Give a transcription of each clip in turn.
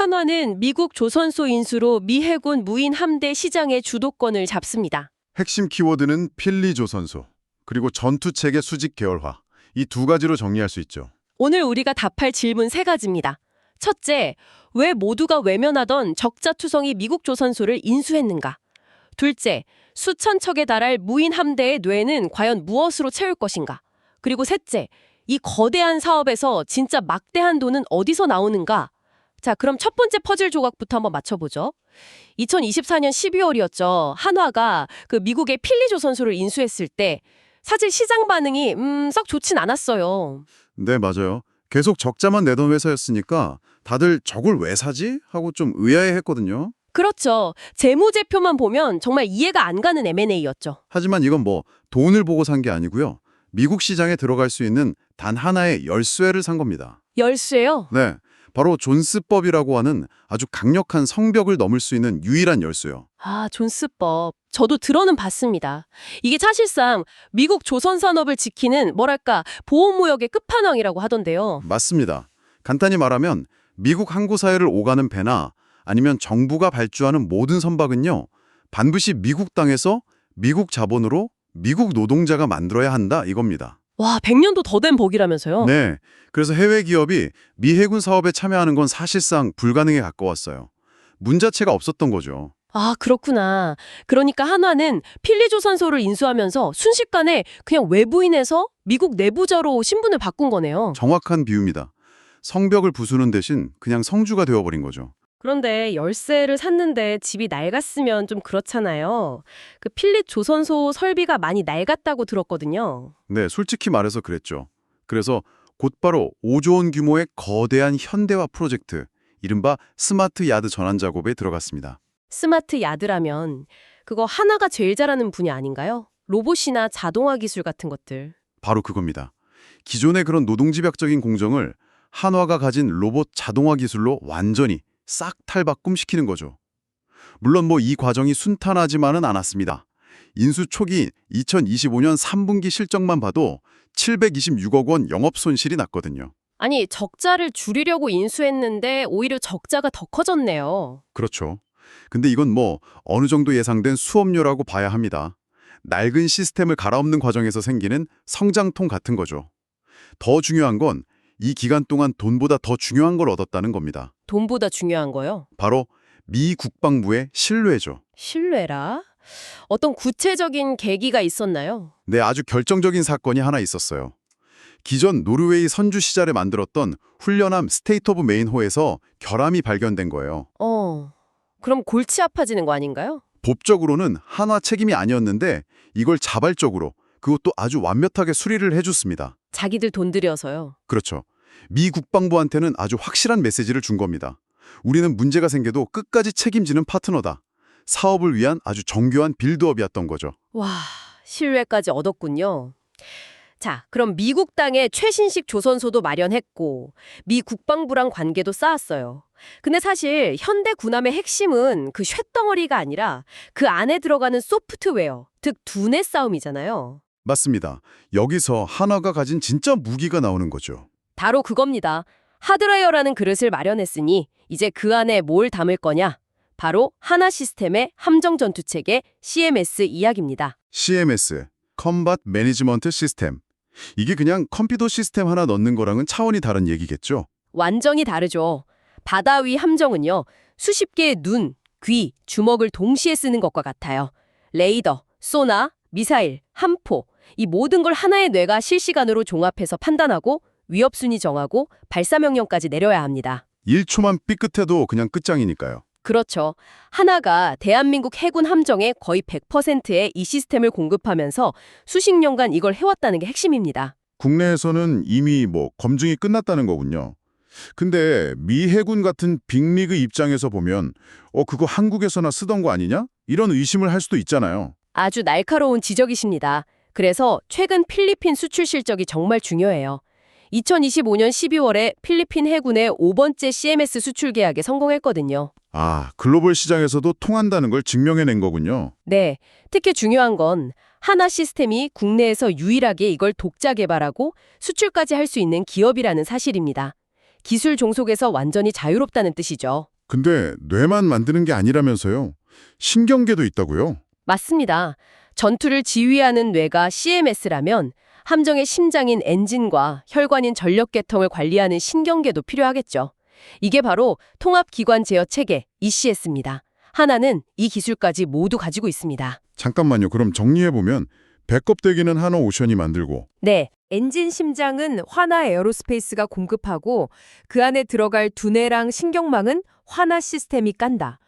한화는 미국 조선소 인수로 미 해군 무인 함대 시장의 주도권을 잡습니다. 핵심 키워드는 필리조선소, 그리고 전투체계 수직 계열화. 이 두 가지로 정리할 수 있죠. 오늘 우리가 답할 질문 세 가지입니다. 첫째, 왜 모두가 외면하던 적자투성이 미국 조선소를 인수했는가? 둘째, 수천 척에 달할 무인 함대의 뇌는 과연 무엇으로 채울 것인가? 그리고 셋째, 이 거대한 사업에서 진짜 막대한 돈은 어디서 나오는가? 자, 그럼 첫 번째 퍼즐 조각부터 한번 맞춰보죠. 2024년 12월이었죠. 한화가 그 미국의 필리조선소를 인수했을 때 사실 시장 반응이 썩 좋진 않았어요. 네, 맞아요. 계속 적자만 내던 회사였으니까 다들 저걸 왜 사지? 하고 좀 의아해했거든요. 그렇죠. 재무제표만 보면 정말 이해가 안 가는 M&A였죠. 하지만 이건 뭐 돈을 보고 산 게 아니고요. 미국 시장에 들어갈 수 있는 단 하나의 열쇠를 산 겁니다. 열쇠요? 네, 바로 존스법이라고 하는 아주 강력한 성벽을 넘을 수 있는 유일한 열쇠요. 아, 존스법. 저도 들어는 봤습니다. 이게 사실상 미국 조선산업을 지키는 뭐랄까 보호무역의 끝판왕이라고 하던데요. 맞습니다. 간단히 말하면 미국 항구 사회를 오가는 배나 아니면 정부가 발주하는 모든 선박은요. 반드시 미국 땅에서 미국 자본으로 미국 노동자가 만들어야 한다 이겁니다. 와, 100년도 더 된 법이라면서요? 네, 그래서 해외 기업이 미 해군 사업에 참여하는 건 사실상 불가능에 가까웠어요. 문 자체가 없었던 거죠. 아, 그렇구나. 그러니까 한화는 필리조선소를 인수하면서 순식간에 그냥 외부인에서 미국 내부자로 신분을 바꾼 거네요. 정확한 비유입니다. 성벽을 부수는 대신 그냥 성주가 되어버린 거죠. 그런데 열쇠를 샀는데 집이 낡았으면 좀 그렇잖아요. 그 필립 조선소 설비가 많이 낡았다고 들었거든요. 네, 솔직히 말해서 그랬죠. 그래서 곧바로 5조 원 규모의 거대한 현대화 프로젝트, 이른바 스마트 야드 전환 작업에 들어갔습니다. 스마트 야드라면 그거 하나가 제일 잘하는 분야 아닌가요? 로봇이나 자동화 기술 같은 것들. 바로 그겁니다. 기존의 그런 노동집약적인 공정을 한화가 가진 로봇 자동화 기술로 완전히 싹 탈바꿈시키는 거죠. 물론 뭐 이 과정이 순탄하지만은 않았습니다. 인수 초기 2025년 3분기 실적만 봐도 726억 원 영업 손실이 났거든요. 아니, 적자를 줄이려고 인수했는데 오히려 적자가 더 커졌네요. 그렇죠. 근데 이건 뭐 어느 정도 예상된 수업료라고 봐야 합니다. 낡은 시스템을 갈아엎는 과정에서 생기는 성장통 같은 거죠. 더 중요한 건 이 기간 동안 돈보다 더 중요한 걸 얻었다는 겁니다. 돈보다 중요한 거요? 바로 미 국방부의 신뢰죠. 신뢰라? 어떤 구체적인 계기가 있었나요? 네, 아주 결정적인 사건이 하나 있었어요. 기존 노르웨이 선주 시절에 만들었던 훈련함 스테이트 오브 메인호에서 결함이 발견된 거예요. 그럼 골치 아파지는 거 아닌가요? 법적으로는 한화 책임이 아니었는데 이걸 자발적으로, 그것도 아주 완벽하게 수리를 해줬습니다. 자기들 돈 들여서요. 그렇죠. 미 국방부한테는 아주 확실한 메시지를 준 겁니다. 우리는 문제가 생겨도 끝까지 책임지는 파트너다. 사업을 위한 아주 정교한 빌드업이었던 거죠. 와, 신뢰까지 얻었군요. 자, 그럼 미국 땅에 최신식 조선소도 마련했고 미 국방부랑 관계도 쌓았어요. 근데 사실 현대 군함의 핵심은 그 쇳덩어리가 아니라 그 안에 들어가는 소프트웨어, 즉 두뇌 싸움이잖아요. 맞습니다. 여기서 한화가 가진 진짜 무기가 나오는 거죠. 바로 그겁니다. 하드웨어라는 그릇을 마련했으니 이제 그 안에 뭘 담을 거냐? 바로 하나 시스템의 함정 전투 체계 CMS 이야기입니다. CMS, Combat Management System. 이게 그냥 컴퓨터 시스템 하나 넣는 거랑은 차원이 다른 얘기겠죠? 완전히 다르죠. 바다 위 함정은요. 수십 개의 눈, 귀, 주먹을 동시에 쓰는 것과 같아요. 레이더, 소나, 미사일, 함포, 이 모든 걸 하나의 뇌가 실시간으로 종합해서 판단하고 위협순위 정하고 발사명령까지 내려야 합니다. 1초만 삐끗해도 그냥 끝장이니까요. 그렇죠. 하나가 대한민국 해군 함정의 거의 100%의 이 시스템을 공급하면서 수십 년간 이걸 해왔다는 게 핵심입니다. 국내에서는 이미 뭐 검증이 끝났다는 거군요. 근데 미 해군 같은 빅리그 입장에서 보면 그거 한국에서나 쓰던 거 아니냐? 이런 의심을 할 수도 있잖아요. 아주 날카로운 지적이십니다. 그래서 최근 필리핀 수출 실적이 정말 중요해요. 2025년 12월에 필리핀 해군의 5번째 CMS 수출 계약에 성공했거든요. 아, 글로벌 시장에서도 통한다는 걸 증명해낸 거군요. 네, 특히 중요한 건 하나 시스템이 국내에서 유일하게 이걸 독자 개발하고 수출까지 할 수 있는 기업이라는 사실입니다. 기술 종속에서 완전히 자유롭다는 뜻이죠. 근데 뇌만 만드는 게 아니라면서요. 신경계도 있다고요? 맞습니다. 전투를 지휘하는 뇌가 CMS라면 함정의 심장인 엔진과 혈관인 전력계통을 관리하는 신경계도 필요하겠죠. 이게 바로 통합기관 제어 체계 ECS입니다. 하나는 이 기술까지 모두 가지고 있습니다. 잠깐만요. 그럼 정리해보면 배껍데기는 한화오션이 만들고 네, 엔진 심장은 화나 에어로스페이스가 공급하고 그 안에 들어갈 두뇌랑 신경망은 화나 시스템이 깐다.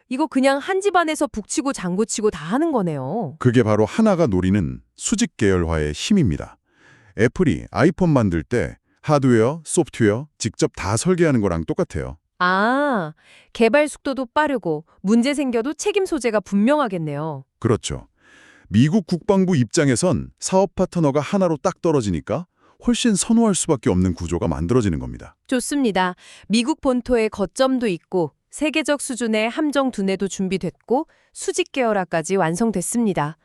이거 그냥 한 집안에서 북치고 장구치고 다 하는 거네요. 그게 바로 하나가 노리는 수직 계열화의 힘입니다. 애플이 아이폰 만들 때 하드웨어, 소프트웨어 직접 다 설계하는 거랑 똑같아요. 아, 개발 속도도 빠르고 문제 생겨도 책임 소재가 분명하겠네요. 그렇죠. 미국 국방부 입장에선 사업 파트너가 하나로 딱 떨어지니까 훨씬 선호할 수밖에 없는 구조가 만들어지는 겁니다. 좋습니다. 미국 본토에 거점도 있고 세계적 수준의 함정 두뇌도 준비됐고 수직 계열화까지 완성됐습니다.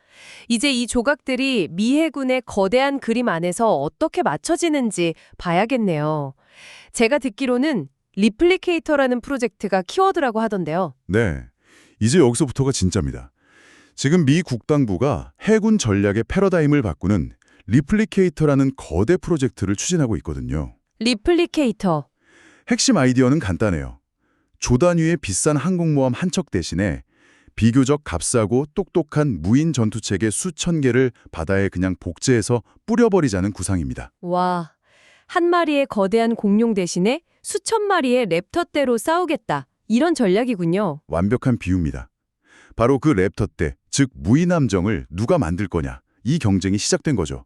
이제 이 조각들이 미 해군의 거대한 그림 안에서 어떻게 맞춰지는지 봐야겠네요. 제가 듣기로는 리플리케이터라는 프로젝트가 키워드라고 하던데요. 네, 이제 여기서부터가 진짜입니다. 지금 미 국방부가 해군 전략의 패러다임을 바꾸는 리플리케이터라는 거대 프로젝트를 추진하고 있거든요. 리플리케이터. 핵심 아이디어는 간단해요. 조 단위의 비싼 항공모함 한 척 대신에 비교적 값싸고 똑똑한 무인 전투체계 수천 개를 바다에 그냥 복제해서 뿌려버리자는 구상입니다. 와, 한 마리의 거대한 공룡 대신에 수천 마리의 랩터떼로 싸우겠다. 이런 전략이군요. 완벽한 비유입니다. 바로 그 랩터 때, 즉 무인 함정을 누가 만들 거냐, 이 경쟁이 시작된 거죠.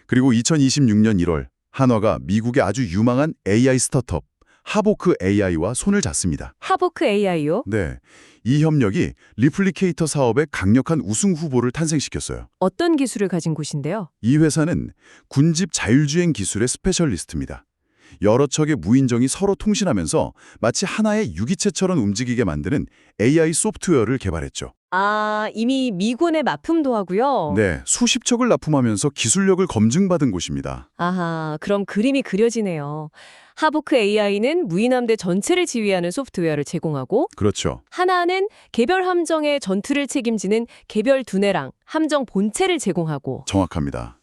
그리고 2026년 1월 한화가 미국의 아주 유망한 AI 스타트업 하보크 AI와 손을 잡습니다. 하보크 AI요? 네, 이 협력이 리플리케이터 사업의 강력한 우승 후보를 탄생시켰어요. 어떤 기술을 가진 곳인데요? 이 회사는 군집 자율주행 기술의 스페셜리스트입니다. 여러 척의 무인정이 서로 통신하면서 마치 하나의 유기체처럼 움직이게 만드는 AI 소프트웨어를 개발했죠. 아, 이미 미군에 납품도 하고요. 네, 수십 척을 납품하면서 기술력을 검증받은 곳입니다. 아하, 그럼 그림이 그려지네요. 하보크 AI는 무인함대 전체를 지휘하는 소프트웨어를 제공하고 그렇죠. 하나는 개별 함정의 전투를 책임지는 개별 두뇌랑 함정 본체를 제공하고 정확합니다.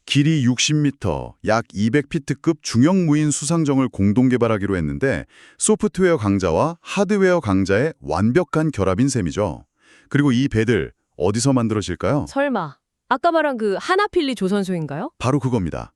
길이 60m, 약 200피트급 중형 무인 수상정을 공동 개발하기로 했는데 소프트웨어 강자와 하드웨어 강자의 완벽한 결합인 셈이죠. 그리고 이 배들 어디서 만들어질까요? 설마 아까 말한 그 하나필리 조선소인가요? 바로 그겁니다.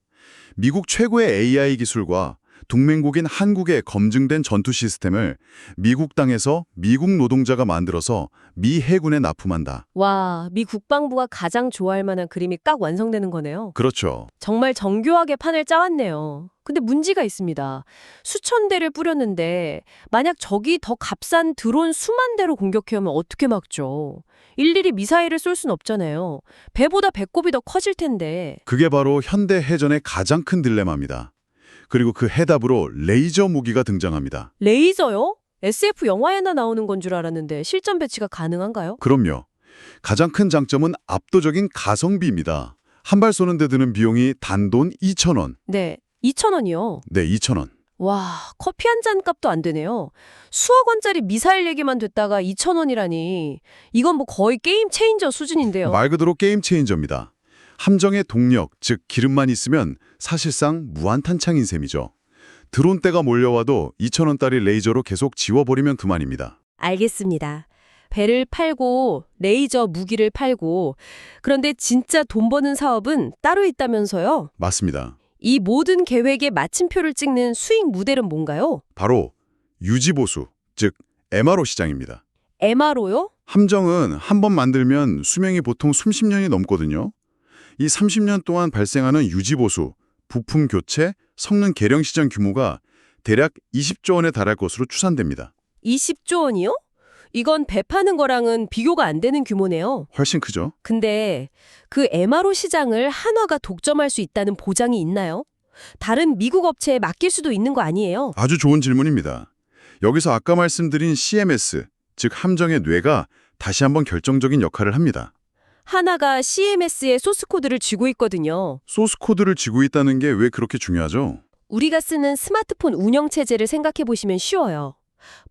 미국 최고의 AI 기술과 동맹국인 한국의 검증된 전투 시스템을 미국 땅에서 미국 노동자가 만들어서 미 해군에 납품한다. 와, 미 국방부가 가장 좋아할 만한 그림이 딱 완성되는 거네요. 그렇죠. 정말 정교하게 판을 짜왔네요. 근데 문제가 있습니다. 수천 대를 뿌렸는데 만약 적이 더 값싼 드론 수만 대로 공격해오면 어떻게 막죠? 일일이 미사일을 쏠 순 없잖아요. 배보다 배꼽이 더 커질 텐데. 그게 바로 현대 해전의 가장 큰 딜레마입니다. 그리고 그 해답으로 레이저 무기가 등장합니다. 레이저요? SF 영화에나 나오는 건 줄 알았는데 실전 배치가 가능한가요? 그럼요. 가장 큰 장점은 압도적인 가성비입니다. 한 발 쏘는 데 드는 비용이 단돈 2,000원. 네, 2,000원이요. 네, 2,000원. 와, 커피 한 잔 값도 안 되네요. 수억 원짜리 미사일 얘기만 됐다가 2,000원이라니. 이건 뭐 거의 게임 체인저 수준인데요. 말 그대로 게임 체인저입니다. 함정의 동력, 즉 기름만 있으면 사실상 무한탄창인 셈이죠. 드론대가 몰려와도 2,000원짜리 레이저로 계속 지워버리면 그만입니다. 알겠습니다. 배를 팔고 레이저 무기를 팔고 그런데 진짜 돈 버는 사업은 따로 있다면서요? 맞습니다. 이 모든 계획의 마침표를 찍는 수익 모델은 뭔가요? 바로 유지보수, 즉 MRO 시장입니다. MRO요? 함정은 한 번 만들면 수명이 보통 30년이 넘거든요. 이 30년 동안 발생하는 유지보수, 부품 교체, 성능 개량 시장 규모가 대략 20조 원에 달할 것으로 추산됩니다. 20조 원이요? 이건 배 파는 거랑은 비교가 안 되는 규모네요. 훨씬 크죠? 근데 그 MRO 시장을 한화가 독점할 수 있다는 보장이 있나요? 다른 미국 업체에 맡길 수도 있는 거 아니에요? 아주 좋은 질문입니다. 여기서 아까 말씀드린 CMS, 즉 함정의 뇌가 다시 한번 결정적인 역할을 합니다. 하나가 CMS의 소스 코드를 쥐고 있거든요. 소스 코드를 쥐고 있다는 게 왜 그렇게 중요하죠? 우리가 쓰는 스마트폰 운영체제를 생각해 보시면 쉬워요.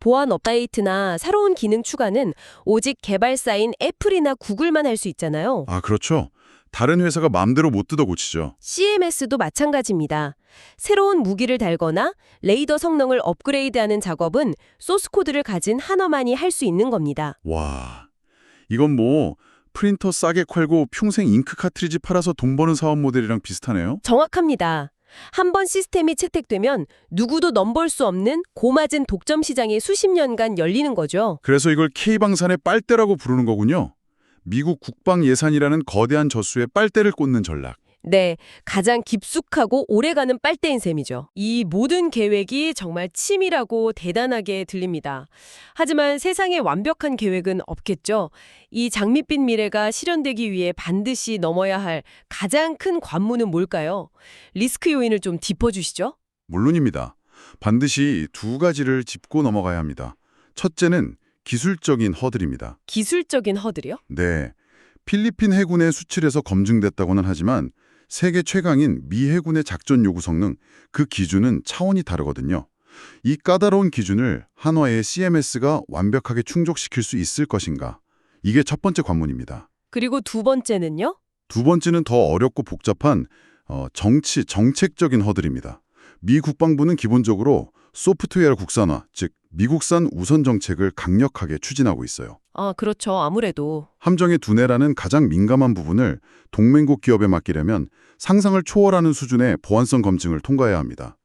보안 업데이트나 새로운 기능 추가는 오직 개발사인 애플이나 구글만 할 수 있잖아요. 아, 그렇죠. 다른 회사가 마음대로 못 뜯어 고치죠. CMS도 마찬가지입니다. 새로운 무기를 달거나 레이더 성능을 업그레이드하는 작업은 소스코드를 가진 한어만이 할 수 있는 겁니다. 와, 이건 뭐 프린터 싸게 팔고 평생 잉크 카트리지 팔아서 돈 버는 사업 모델이랑 비슷하네요. 정확합니다. 한 번 시스템이 채택되면 누구도 넘볼 수 없는 고마진 독점 시장이 수십 년간 열리는 거죠. 그래서 이걸 K방산의 빨대라고 부르는 거군요. 미국 국방 예산이라는 거대한 젖수에 빨대를 꽂는 전략. 네, 가장 깊숙하고 오래가는 빨대인 셈이죠. 이 모든 계획이 정말 치밀하고 대단하게 들립니다. 하지만 세상에 완벽한 계획은 없겠죠. 이 장밋빛 미래가 실현되기 위해 반드시 넘어야 할 가장 큰 관문은 뭘까요? 리스크 요인을 좀 짚어주시죠. 물론입니다. 반드시 두 가지를 짚고 넘어가야 합니다. 첫째는 기술적인 허들입니다. 기술적인 허들이요? 네, 필리핀 해군에 수출해서 검증됐다고는 하지만 세계 최강인 미 해군의 작전 요구 성능, 그 기준은 차원이 다르거든요. 이 까다로운 기준을 한화의 CMS가 완벽하게 충족시킬 수 있을 것인가? 이게 첫 번째 관문입니다. 그리고 두 번째는요? 두 번째는 더 어렵고 복잡한 정책적인 허들입니다. 미 국방부는 기본적으로 소프트웨어 국산화, 즉 미국산 우선 정책을 강력하게 추진하고 있어요. 아, 그렇죠. 아무래도. 함정의 두뇌라는 가장 민감한 부분을 동맹국 기업에 맡기려면 상상을 초월하는 수준의 보안성 검증을 통과해야 합니다.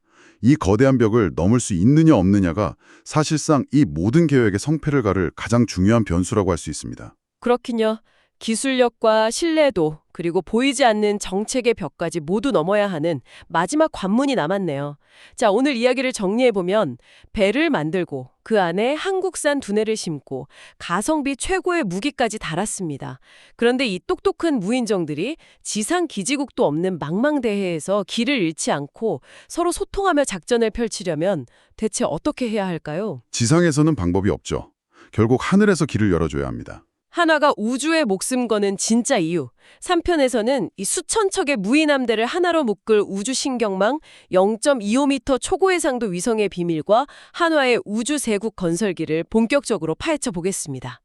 이 거대한 벽을 넘을 수 있느냐 없느냐가 사실상 이 모든 계획의 성패를 가를 가장 중요한 변수라고 할 수 있습니다. 그렇군요. 기술력과 신뢰도, 그리고 보이지 않는 정책의 벽까지 모두 넘어야 하는 마지막 관문이 남았네요. 자, 오늘 이야기를 정리해보면 배를 만들고 그 안에 한국산 두뇌를 심고 가성비 최고의 무기까지 달았습니다. 그런데 이 똑똑한 무인정들이 지상 기지국도 없는 망망대해에서 길을 잃지 않고 서로 소통하며 작전을 펼치려면 대체 어떻게 해야 할까요? 지상에서는 방법이 없죠. 결국 하늘에서 길을 열어줘야 합니다. 한화가 우주에 목숨 거는 진짜 이유. 3편에서는 이 수천 척의 무인함대를 하나로 묶을 우주 신경망, 0.25m 초고해상도 위성의 비밀과 한화의 우주 세국 건설기를 본격적으로 파헤쳐 보겠습니다.